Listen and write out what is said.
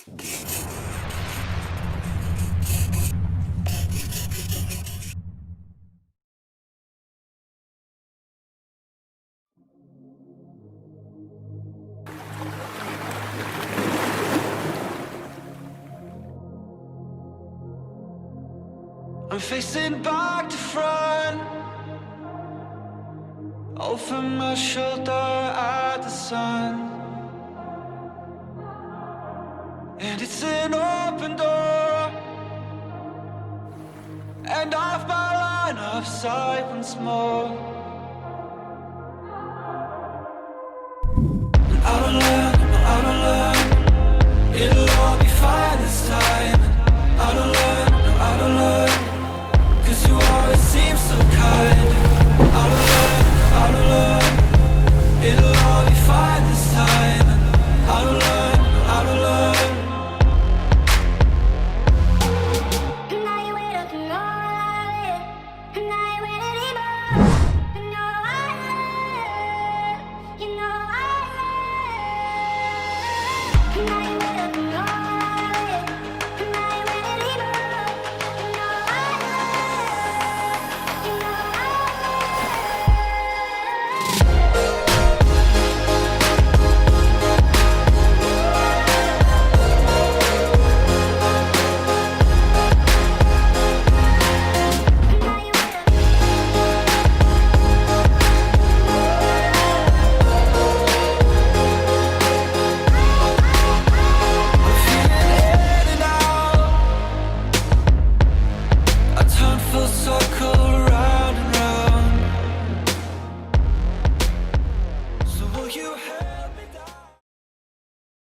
I'm facing back to front, over my shoulder at the sun. And it's an open door, and off my line of sight once more.